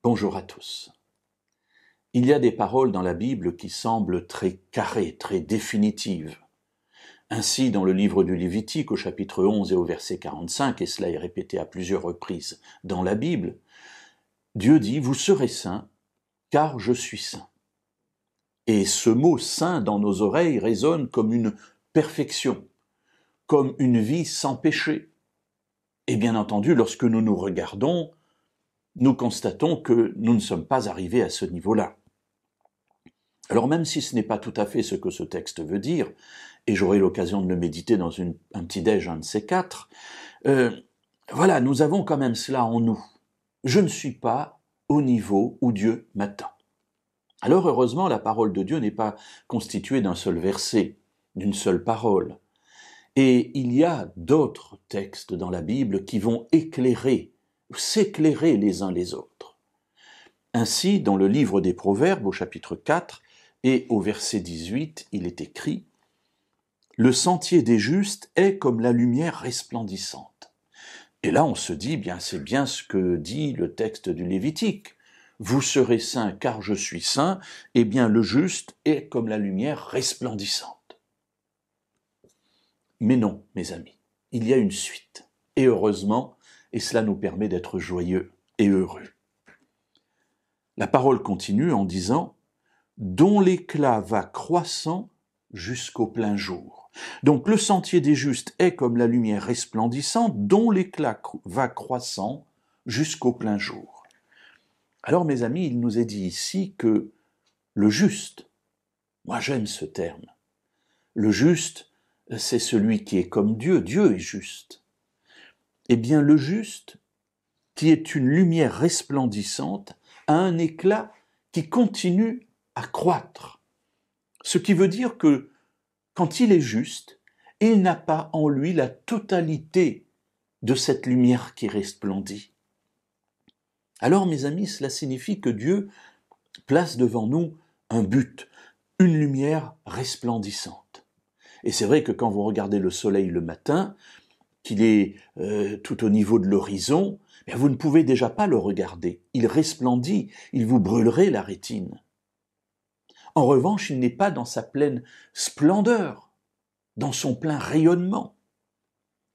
Bonjour à tous. Il y a des paroles dans la Bible qui semblent très carrées, très définitives. Ainsi, dans le livre du Lévitique, au chapitre 11 et au verset 45, et cela est répété à plusieurs reprises dans la Bible, Dieu dit « Vous serez saints, car je suis saint ». Et ce mot « saint » dans nos oreilles résonne comme une perfection, comme une vie sans péché. Et bien entendu, lorsque nous nous regardons, nous constatons que nous ne sommes pas arrivés à ce niveau-là. Alors même si ce n'est pas tout à fait ce que ce texte veut dire, et j'aurai l'occasion de le méditer dans un petit déj, un de ces quatre, voilà, nous avons quand même cela en nous. Je ne suis pas au niveau où Dieu m'attend. Alors heureusement, la parole de Dieu n'est pas constituée d'un seul verset, d'une seule parole. Et il y a d'autres textes dans la Bible qui vont s'éclairer les uns les autres. Ainsi, dans le livre des Proverbes, au chapitre 4 et au verset 18, il est écrit « Le sentier des justes est comme la lumière resplendissante ». Et là, on se dit, bien, c'est bien ce que dit le texte du Lévitique. « Vous serez saints car je suis saint », eh bien, le juste est comme la lumière resplendissante. Mais non, mes amis, il y a une suite. Et heureusement, et cela nous permet d'être joyeux et heureux. La parole continue en disant « dont l'éclat va croissant jusqu'au plein jour ». Donc le sentier des justes est comme la lumière resplendissante dont l'éclat va croissant jusqu'au plein jour. Alors mes amis, il nous est dit ici que le juste, moi j'aime ce terme, le juste c'est celui qui est comme Dieu, Dieu est juste. Eh bien le juste, qui est une lumière resplendissante, a un éclat qui continue à croître. Ce qui veut dire que quand il est juste, il n'a pas en lui la totalité de cette lumière qui resplendit. Alors mes amis, cela signifie que Dieu place devant nous un but, une lumière resplendissante. Et c'est vrai que quand vous regardez le soleil le matin, qu'il est tout au niveau de l'horizon, vous ne pouvez déjà pas le regarder. Il resplendit, il vous brûlerait la rétine. En revanche, il n'est pas dans sa pleine splendeur, dans son plein rayonnement.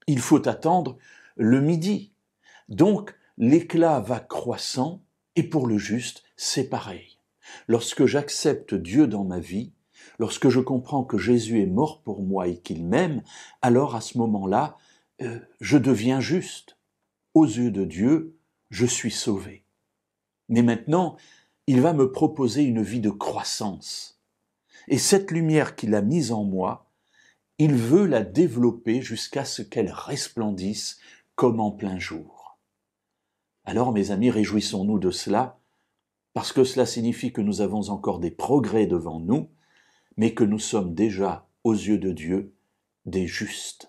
Il faut attendre le midi. Donc, l'éclat va croissant, et pour le juste, c'est pareil. Lorsque j'accepte Dieu dans ma vie, lorsque je comprends que Jésus est mort pour moi et qu'il m'aime, alors à ce moment-là, je deviens juste. Aux yeux de Dieu, je suis sauvé. Mais maintenant, il va me proposer une vie de croissance. Et cette lumière qu'il a mise en moi, il veut la développer jusqu'à ce qu'elle resplendisse comme en plein jour. Alors, mes amis, réjouissons-nous de cela, parce que cela signifie que nous avons encore des progrès devant nous, mais que nous sommes déjà, aux yeux de Dieu, des justes.